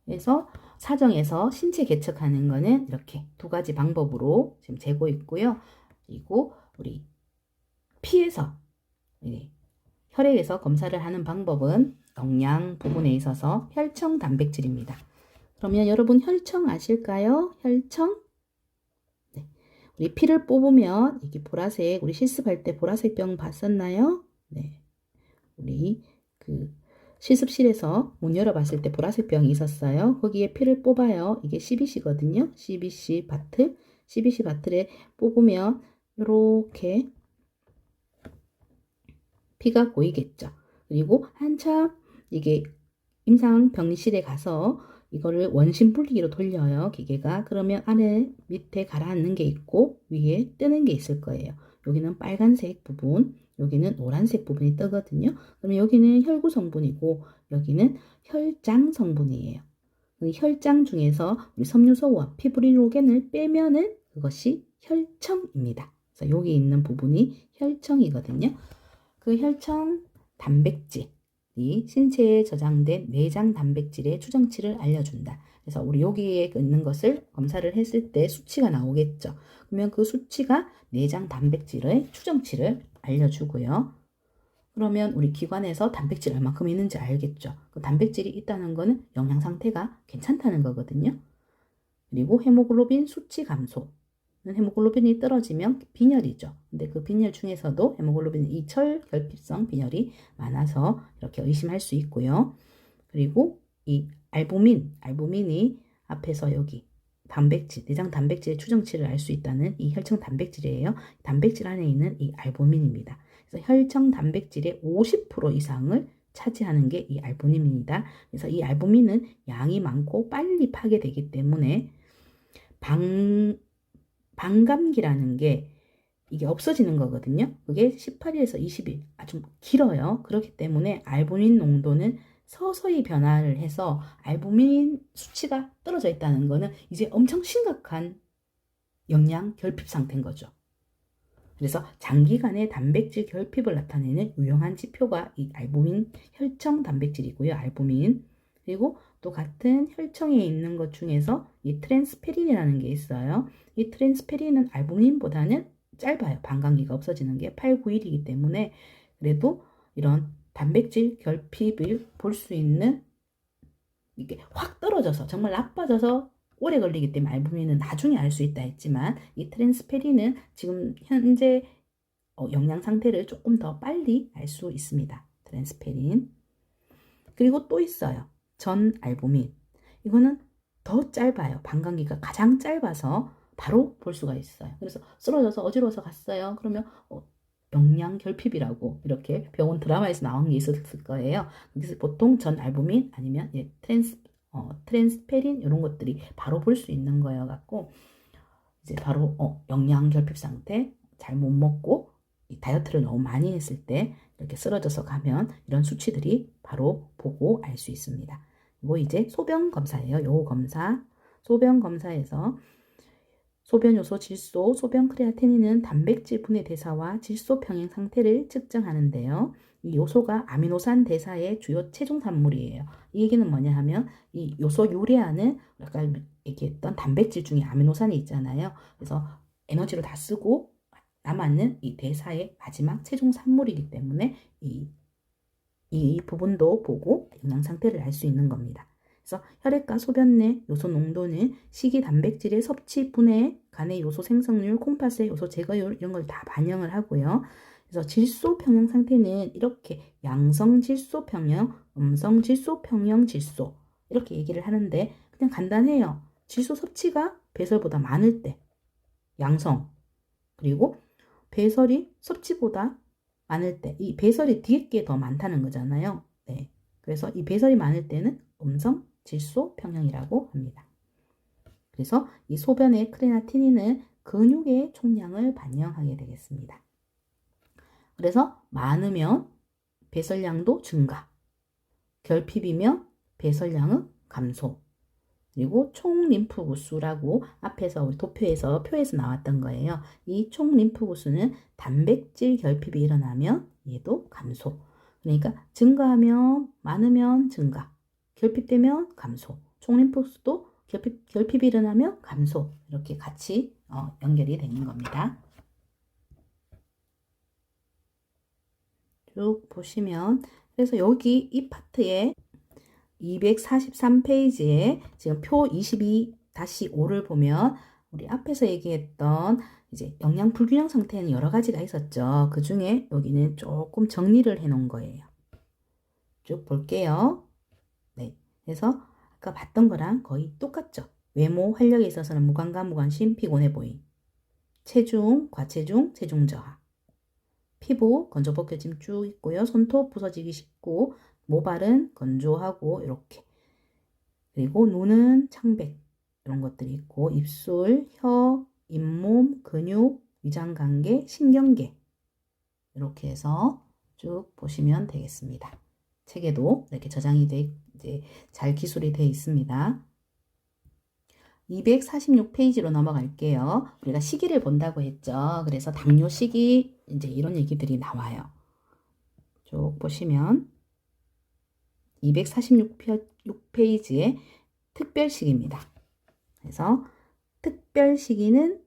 그래서 사정에서 신체 계측하는 거는 이렇게 두 가지 방법으로 지금 재고 있고요. 그리고 우리 피에서 혈액에서 검사를 하는 방법은 영양 부분에 있어서 혈청 단백질입니다. 그러면 여러분 혈청 아실까요? 혈청? 네. 우리 피를 뽑으면 이게 보라색, 우리 실습할 때 보라색 병 봤었나요? 네. 우리 그 실습실에서 문 열어봤을 때 보라색 병이 있었어요. 거기에 피를 뽑아요. 이게 CBC거든요. CBC 바틀. CBC 바틀에 뽑으면 이렇게 피가 보이겠죠. 그리고 한참 이게 임상병실에 가서 이거를 원심 분리기로 돌려요. 기계가. 그러면 안에 밑에 가라앉는 게 있고 위에 뜨는 게 있을 거예요. 여기는 빨간색 부분, 여기는 노란색 부분이 뜨거든요. 그러면 여기는 혈구 성분이고 여기는 혈장 성분이에요. 혈장 중에서 우리 섬유소와 피브릴로겐을 빼면은 그것이 혈청입니다. 그래서 여기 있는 부분이 혈청이거든요. 그 혈청 단백질이 신체에 저장된 내장 단백질의 추정치를 알려준다. 그래서 우리 여기에 있는 것을 검사를 했을 때 수치가 나오겠죠. 그러면 그 수치가 내장 단백질의 추정치를 알려주고요. 그러면 우리 기관에서 단백질 얼마큼 있는지 알겠죠. 그 단백질이 있다는 거는 영양 상태가 괜찮다는 거거든요. 그리고 헤모글로빈 수치 감소. 헤모글로빈이 떨어지면 빈혈이죠. 근데 그 빈혈 중에서도 헤모글로빈 이철 결핍성 빈혈이 많아서 이렇게 의심할 수 있고요. 그리고 이 알부민이 앞에서 여기 단백질, 내장 단백질의 추정치를 알 수 있다는 이 혈청 단백질이에요. 단백질 안에 있는 이 알부민입니다. 그래서 혈청 단백질의 50% 이상을 차지하는 게 이 알부민입니다. 그래서 이 알부민은 양이 많고 빨리 파괴되기 때문에 반감기라는 게 이게 없어지는 거거든요. 그게 18일에서 20일, 좀 길어요. 그렇기 때문에 알부민 농도는 서서히 변화를 해서 알부민 수치가 떨어져 있다는 거는 이제 엄청 심각한 영양 결핍 상태인 거죠. 그래서 장기간의 단백질 결핍을 나타내는 유용한 지표가 이 알부민 혈청 단백질이고요. 알부민. 그리고 또 같은 혈청에 있는 것 중에서 이 트랜스페린이라는 게 있어요. 이 트랜스페린은 알부민보다는 짧아요. 반감기가 없어지는 게 8, 9일이기 때문에 그래도 이런 단백질 결핍을 볼 수 있는 이게 확 떨어져서 정말 나빠져서 오래 걸리기 때문에 알부민은 나중에 알 수 있다 했지만 이 트랜스페린은 지금 현재 영양 상태를 조금 더 빨리 알 수 있습니다. 트랜스페린. 그리고 또 있어요. 전 알부민. 이거는 더 짧아요. 반감기가 가장 짧아서 바로 볼 수가 있어요. 그래서 쓰러져서 어지러워서 갔어요. 그러면 영양 결핍이라고 이렇게 병원 드라마에서 나온 게 있었을 거예요. 그래서 보통 전 알부민 아니면 트랜스페린 이런 것들이 바로 볼 수 있는 거여 갖고 이제 바로 영양 결핍 상태 잘 못 먹고 다이어트를 너무 많이 했을 때 이렇게 쓰러져서 가면 이런 수치들이 바로 보고 알 수 있습니다. 그리고 이제 소변 검사예요. 요 검사. 소변 검사에서 소변 요소 질소, 소변 크레아티닌은 단백질 분해 대사와 질소 평행 상태를 측정하는데요. 이 요소가 아미노산 대사의 주요 체중 산물이에요. 이 얘기는 뭐냐 하면 이 요소 유래하는 아까 얘기했던 단백질 중에 아미노산이 있잖아요. 그래서 에너지를 다 쓰고 남았는 이 대사의 마지막 최종 산물이기 때문에 이 부분도 보고 영양 상태를 알 수 있는 겁니다. 그래서 혈액과 소변 내 요소 농도는 식이 단백질의 섭취, 분해, 간의 요소 생성률, 콩팥의 요소 제거율 이런 걸 다 반영을 하고요. 그래서 질소 평형 상태는 이렇게 양성 질소 평형, 음성 질소 평형 질소 이렇게 얘기를 하는데 그냥 간단해요. 질소 섭취가 배설보다 많을 때 양성, 그리고 배설이 섭취보다 많을 때, 이 배설이 뒤에 게 더 많다는 거잖아요. 네. 그래서 이 배설이 많을 때는 음성 질소 평형이라고 합니다. 그래서 이 소변의 크레아티닌은 근육의 총량을 반영하게 되겠습니다. 그래서 많으면 배설량도 증가, 결핍이면 배설량은 감소, 그리고 총림프구수라고 앞에서 우리 도표에서 표에서 나왔던 거예요. 이 총림프구수는 단백질 결핍이 일어나면 얘도 감소. 그러니까 증가하면 많으면 증가, 결핍되면 감소, 총림프구수도 결핍이 일어나면 감소, 이렇게 같이 연결이 되는 겁니다. 쭉 보시면, 그래서 여기 이 파트에 243페이지에 지금 표 22-5를 보면 우리 앞에서 얘기했던 이제 영양 불균형 상태는 여러 가지가 있었죠. 그 중에 여기는 조금 정리를 해 놓은 거예요. 쭉 볼게요. 네. 그래서 아까 봤던 거랑 거의 똑같죠. 외모, 활력에 있어서는 무관감, 무관심, 피곤해 보임. 체중, 과체중, 체중 저하. 피부, 건조 벗겨짐 쭉 있고요. 손톱 부서지기 쉽고, 모발은 건조하고, 이렇게. 그리고 눈은 창백, 이런 것들이 있고, 입술, 혀, 잇몸, 근육, 위장관계, 신경계. 이렇게 해서 쭉 보시면 되겠습니다. 책에도 이렇게 저장이 이제 잘 기술이 되어 있습니다. 246페이지로 넘어갈게요. 우리가 시기를 본다고 했죠. 그래서 당뇨 시기, 이제 이런 얘기들이 나와요. 쭉 보시면 246페이지에 특별시기입니다. 그래서 특별시기는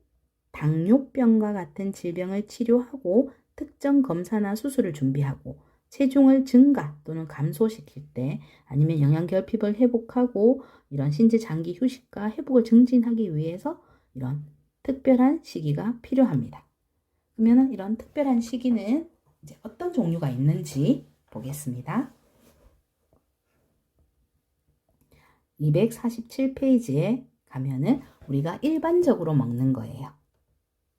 당뇨병과 같은 질병을 치료하고 특정 검사나 수술을 준비하고 체중을 증가 또는 감소시킬 때, 아니면 영양결핍을 회복하고 이런 신체 장기 휴식과 회복을 증진하기 위해서 이런 특별한 시기가 필요합니다. 그러면 이런 특별한 시기는 이제 어떤 종류가 있는지 보겠습니다. 247페이지에 가면은 우리가 일반적으로 먹는 거예요.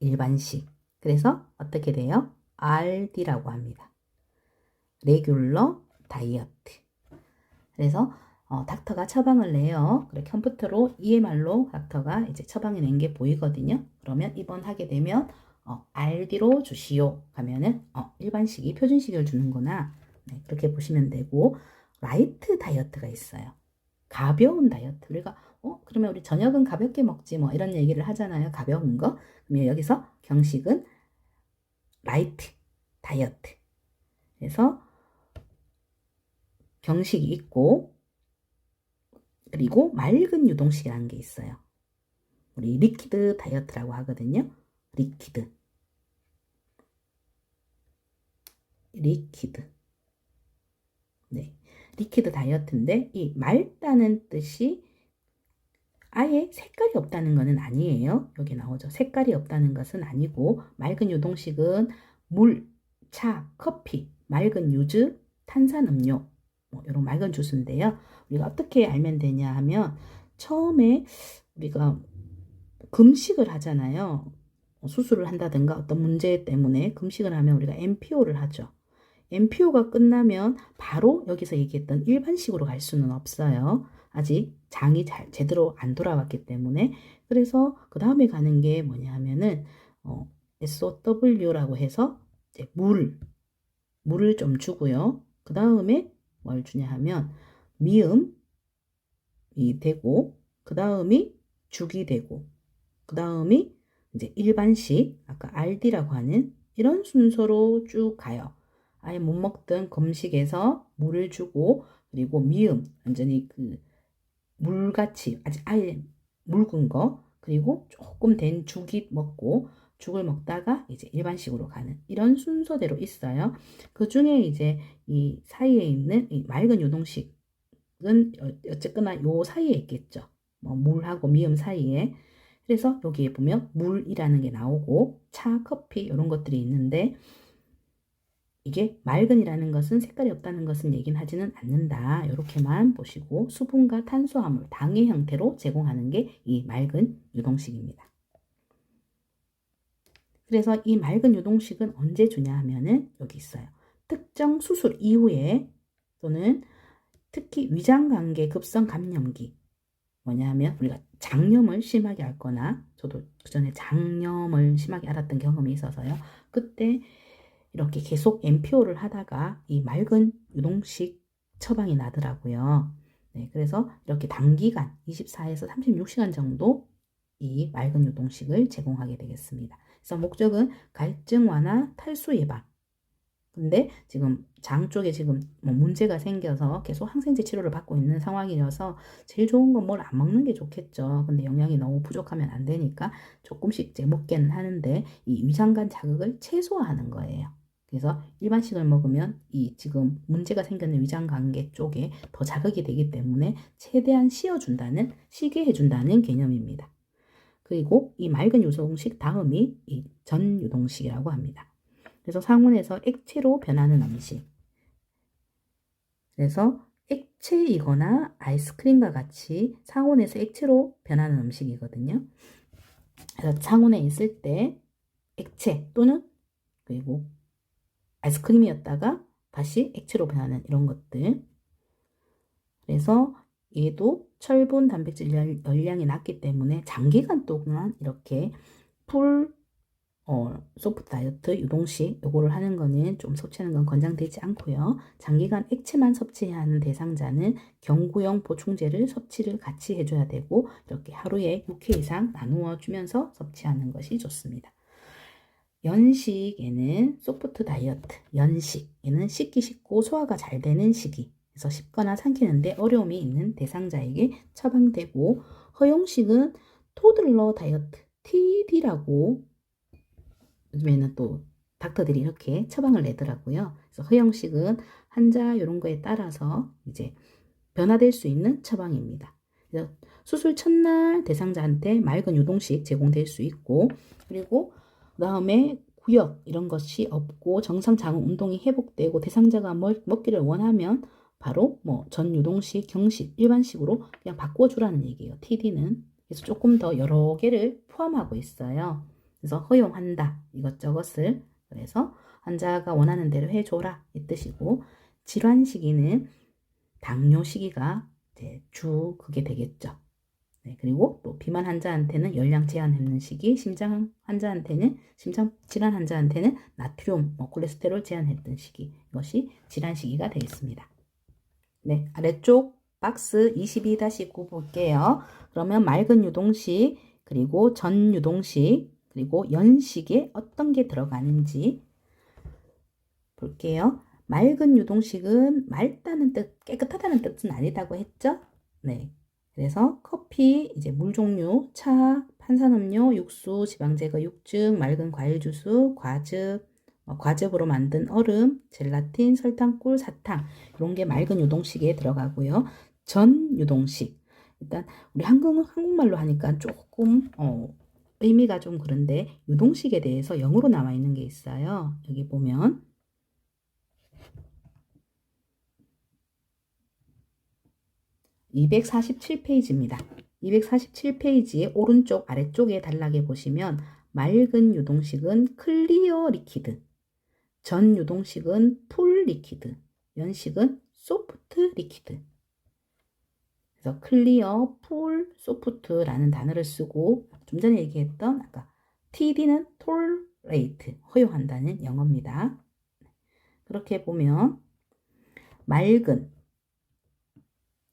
일반식. 그래서 어떻게 돼요? RD라고 합니다. 레귤러 다이어트. 그래서 닥터가 처방을 내요. 그래 컴퓨터로 EMR로 닥터가 이제 처방이 낸 게 보이거든요. 그러면 입원하게 되면 RD로 주시오 하면은 일반식이 표준식을 주는구나. 네, 그렇게 보시면 되고, 라이트 다이어트가 있어요. 가벼운 다이어트. 우리가 그러면 우리 저녁은 가볍게 먹지 뭐 이런 얘기를 하잖아요. 가벼운 거. 그러면 여기서 경식은 라이트 다이어트. 그래서 경식이 있고, 그리고 맑은 유동식이라는 게 있어요. 우리 리퀴드 다이어트라고 하거든요. 리퀴드. 네. 리퀴드 다이어트인데 이 맑다는 뜻이 아예 색깔이 없다는 것은 아니에요. 여기 나오죠. 색깔이 없다는 것은 아니고, 맑은 유동식은 물, 차, 커피, 맑은 유즈, 탄산음료, 뭐 이런 맑은 주스인데요. 우리가 어떻게 알면 되냐 하면, 처음에 우리가 금식을 하잖아요. 수술을 한다든가 어떤 문제 때문에 금식을 하면 우리가 MPO를 하죠. MPO가 끝나면 바로 여기서 얘기했던 일반식으로 갈 수는 없어요. 아직 장이 제대로 안 돌아왔기 때문에. 그래서 그 다음에 가는 게 뭐냐 하면은 SOW라고 해서 이제 물을 좀 주고요. 그 다음에 뭘 주냐 하면 미음이 되고, 그 다음이 죽이 되고, 그 다음이 이제 일반식, 아까 RD라고 하는 이런 순서로 쭉 가요. 아예 못 먹던 금식에서 물을 주고, 그리고 미음, 완전히 그 물같이 아직 아예 묽은 거, 그리고 조금 된 죽이 먹고, 죽을 먹다가 이제 일반식으로 가는 이런 순서대로 있어요. 그 중에 이제 이 사이에 있는 이 맑은 유동식은 어쨌거나 요 사이에 있겠죠. 뭐 물하고 미음 사이에. 그래서 여기에 보면 물이라는 게 나오고 차, 커피 이런 것들이 있는데, 이게 맑은이라는 것은 색깔이 없다는 것은 얘기는 하지는 않는다. 이렇게만 보시고, 수분과 탄수화물, 당의 형태로 제공하는 게 이 맑은 유동식입니다. 그래서 이 맑은 유동식은 언제 주냐 하면은 여기 있어요. 특정 수술 이후에, 또는 특히 위장관계 급성 감염기, 뭐냐 하면 우리가 장염을 심하게 앓거나, 저도 그전에 장염을 심하게 앓았던 경험이 있어서요. 그때 이렇게 계속 MPO를 하다가 이 맑은 유동식 처방이 나더라고요. 네, 그래서 이렇게 단기간 24에서 36시간 정도 이 맑은 유동식을 제공하게 되겠습니다. 그래서 목적은 갈증 완화, 탈수 예방. 근데 지금 장 쪽에 지금 뭐 문제가 생겨서 계속 항생제 치료를 받고 있는 상황이어서 제일 좋은 건 뭘 안 먹는 게 좋겠죠. 근데 영양이 너무 부족하면 안 되니까 조금씩 이제 먹기는 하는데 이 위장관 자극을 최소화하는 거예요. 그래서 일반식을 먹으면 이 지금 문제가 생겼는 위장관계 쪽에 더 자극이 되기 때문에 최대한 쉬게 해준다는 개념입니다. 그리고 이 맑은 유동식 다음이 이 전유동식이라고 합니다. 그래서 상온에서 액체로 변하는 음식. 그래서 액체이거나 아이스크림과 같이 상온에서 액체로 변하는 음식이거든요. 그래서 상온에 있을 때 액체 또는 그리고 아이스크림이었다가 다시 액체로 변하는 이런 것들. 그래서 얘도 철분, 단백질 열량이 낮기 때문에 장기간 동안 이렇게 풀 소프트 다이어트 유동식 요거를 하는 거는 좀 섭취하는 건 권장되지 않고요. 장기간 액체만 섭취해야 하는 대상자는 경구용 보충제를 섭취를 같이 해줘야 되고 이렇게 하루에 6회 이상 나누어 주면서 섭취하는 것이 좋습니다. 연식에는 소프트 다이어트, 연식에는 씹기 쉽고 소화가 잘 되는 시기, 그래서 씹거나 삼키는데 어려움이 있는 대상자에게 처방되고 허용식은 토들러 다이어트, TD라고 요즘에는 또 닥터들이 이렇게 처방을 내더라고요. 그래서 허용식은 환자 이런 거에 따라서 이제 변화될 수 있는 처방입니다. 그래서 수술 첫날 대상자한테 맑은 유동식 제공될 수 있고 그리고 그다음에 구역 이런 것이 없고 정상 장응 운동이 회복되고 대상자가 먹기를 원하면 바로 뭐 전유동식, 경식, 일반식으로 그냥 바꿔주라는 얘기예요. TD는. 그래서 조금 더 여러 개를 포함하고 있어요. 그래서 허용한다 이것저것을. 그래서 환자가 원하는 대로 해줘라 이 뜻이고 질환 시기는 당뇨 시기가 이제 그게 되겠죠. 네, 그리고 또 비만 환자한테는 열량 제한하는 시기, 심장 환자한테는 심장 질환 환자한테는 나트륨, 콜레스테롤 제한했던 시기, 이것이 질환 시기가 되겠습니다. 네, 아래쪽 박스 22-9 볼게요. 그러면 맑은 유동식, 그리고 전 유동식, 그리고 연식에 어떤 게 들어가는지 볼게요. 맑은 유동식은 맑다는 뜻, 깨끗하다는 뜻은 아니다고 했죠? 네. 그래서 커피, 이제 물 종류, 차, 탄산음료, 육수, 지방 제거 육즙, 맑은 과일 주스, 과즙으로 만든 얼음, 젤라틴, 설탕꿀, 사탕 이런 게 맑은 유동식에 들어가고요. 전 유동식. 일단 우리 한국말로 하니까 조금 의미가 좀 그런데 유동식에 대해서 영어로 나와 있는 게 있어요. 여기 보면 247페이지입니다. 247페이지의 오른쪽 아래쪽에 단락에 보시면 맑은 유동식은 클리어 리퀴드, 전 유동식은 풀 리퀴드, 연식은 소프트 리퀴드. 그래서 클리어, 풀, 소프트라는 단어를 쓰고 좀 전에 얘기했던 아까 TD는 톨레이트, 허용한다는 영어입니다. 그렇게 보면 맑은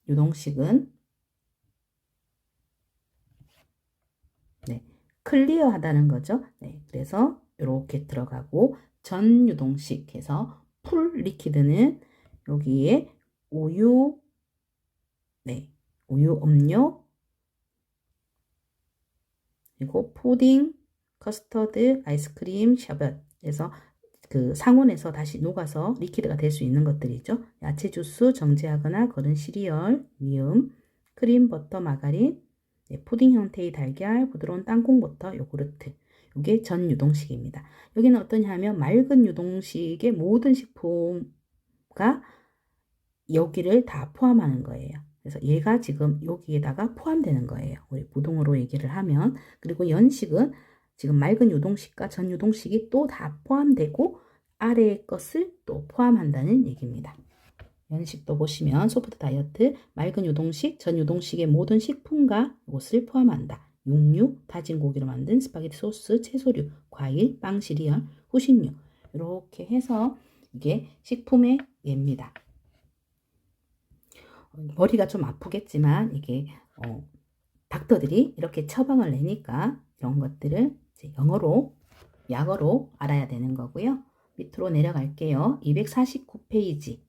유동식은 네, 클리어하다는 거죠. 네, 그래서 이렇게 들어가고 전 유동식 해서 풀 리퀴드는 여기에 우유, 네, 우유 음료, 그리고 푸딩, 커스터드, 아이스크림, 샤벳. 그래서 그 상온에서 다시 녹아서 리퀴드가 될 수 있는 것들이죠. 야채 주스, 정제하거나 거른 시리얼, 미음, 크림, 버터, 마가린, 네, 푸딩 형태의 달걀, 부드러운 땅콩 버터, 요구르트. 이게 전 유동식입니다. 여기는 어떠냐 하면 맑은 유동식의 모든 식품가 여기를 다 포함하는 거예요. 그래서 얘가 지금 여기에다가 포함되는 거예요. 우리 부동으로 얘기를 하면. 그리고 연식은 지금 맑은 유동식과 전 유동식이 또 다 포함되고 아래의 것을 또 포함한다는 얘기입니다. 연식도 보시면 소프트 다이어트, 맑은 유동식, 전 유동식의 모든 식품과 이것을 포함한다. 육류, 다진 고기로 만든 스파게티 소스, 채소류, 과일, 빵, 시리얼, 후식류. 이렇게 해서 이게 식품의 예입니다. 머리가 좀 아프겠지만 이게 닥터들이 이렇게 처방을 내니까 이런 것들을 이제 영어로 약어로 알아야 되는 거고요. 밑으로 내려갈게요. 249페이지.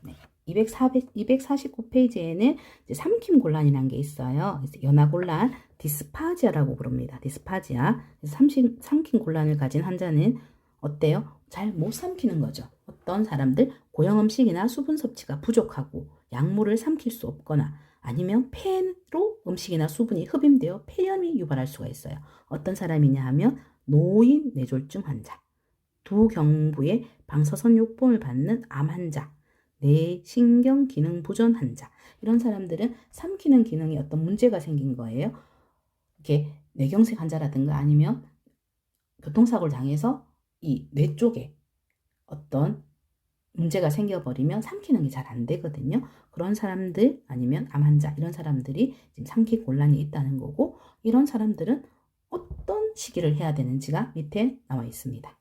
네, 249페이지에는 이제 삼킴 곤란이라는 게 있어요. 연하곤란, 디스파지아라고 부릅니다. 디스파지아. 삼킴 곤란을 가진 환자는 어때요? 잘 못 삼키는 거죠. 어떤 사람들 고형 음식이나 수분 섭취가 부족하고 약물을 삼킬 수 없거나 아니면 폐로 음식이나 수분이 흡입되어 폐렴이 유발할 수가 있어요. 어떤 사람이냐 하면 노인 뇌졸중 환자, 두 경부의 방사선 요법을 받는 암 환자, 뇌신경 기능 부전 환자, 이런 사람들은 삼키는 기능에 어떤 문제가 생긴 거예요. 이렇게 뇌경색 환자라든가 아니면 교통사고를 당해서 이 뇌 쪽에 어떤 문제가 생겨버리면 삼키는 게 잘 안 되거든요. 그런 사람들 아니면 암 환자 이런 사람들이 지금 삼키 곤란이 있다는 거고, 이런 사람들은 어떤 시기를 해야 되는지가 밑에 나와 있습니다.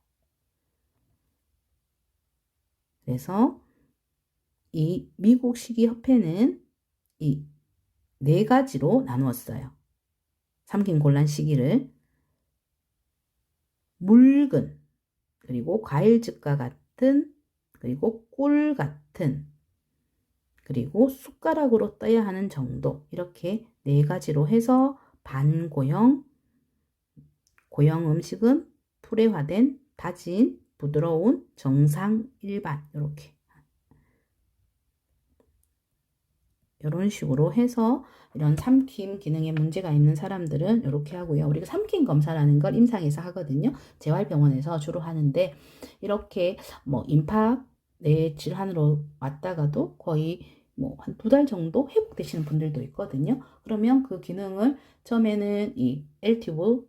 그래서 이 미국 식이협회는 이 네 가지로 나누었어요. 삼킴 곤란 시기를 묽은, 그리고 과일즙과 같은, 그리고 꿀 같은, 그리고 숟가락으로 떠야 하는 정도, 이렇게 네 가지로 해서 반고형, 고형 음식은 풀에화된, 다진, 부드러운, 정상, 일반, 이렇게 이런 식으로 해서 이런 삼킴 기능에 문제가 있는 사람들은 이렇게 하고요. 우리가 삼킴 검사라는 걸 임상에서 하거든요. 재활병원에서 주로 하는데, 이렇게 뭐 임파 뇌 질환으로 왔다가도 거의 뭐 한 2달 정도 회복되시는 분들도 있거든요. 그러면 그 기능을 처음에는 이 L튜브,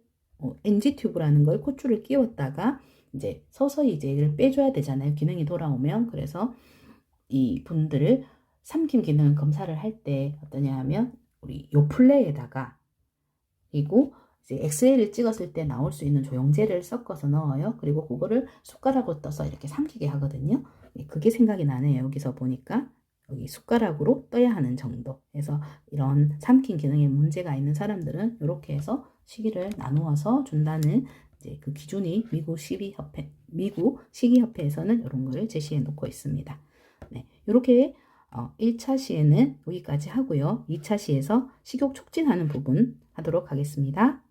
NG튜브라는 걸 콧줄을 끼웠다가 이제 서서히 이제 이를 빼줘야 되잖아요. 기능이 돌아오면. 그래서 이 분들을 삼킴 기능 검사를 할 때 어떠냐 하면 우리 요플레에다가, 그리고 이제 엑스레이를 찍었을 때 나올 수 있는 조영제를 섞어서 넣어요. 그리고 그거를 숟가락으로 떠서 이렇게 삼키게 하거든요. 그게 생각이 나네요. 여기서 보니까 여기 숟가락으로 떠야 하는 정도. 그래서 이런 삼킴 기능에 문제가 있는 사람들은 이렇게 해서 시기를 나누어서 준다는 이제 그 기준이 미국 식이협회에서는 이런 거를 제시해 놓고 있습니다. 네, 이렇게 1차 시에는 여기까지 하고요. 2차 시에서 식욕 촉진하는 부분 하도록 하겠습니다.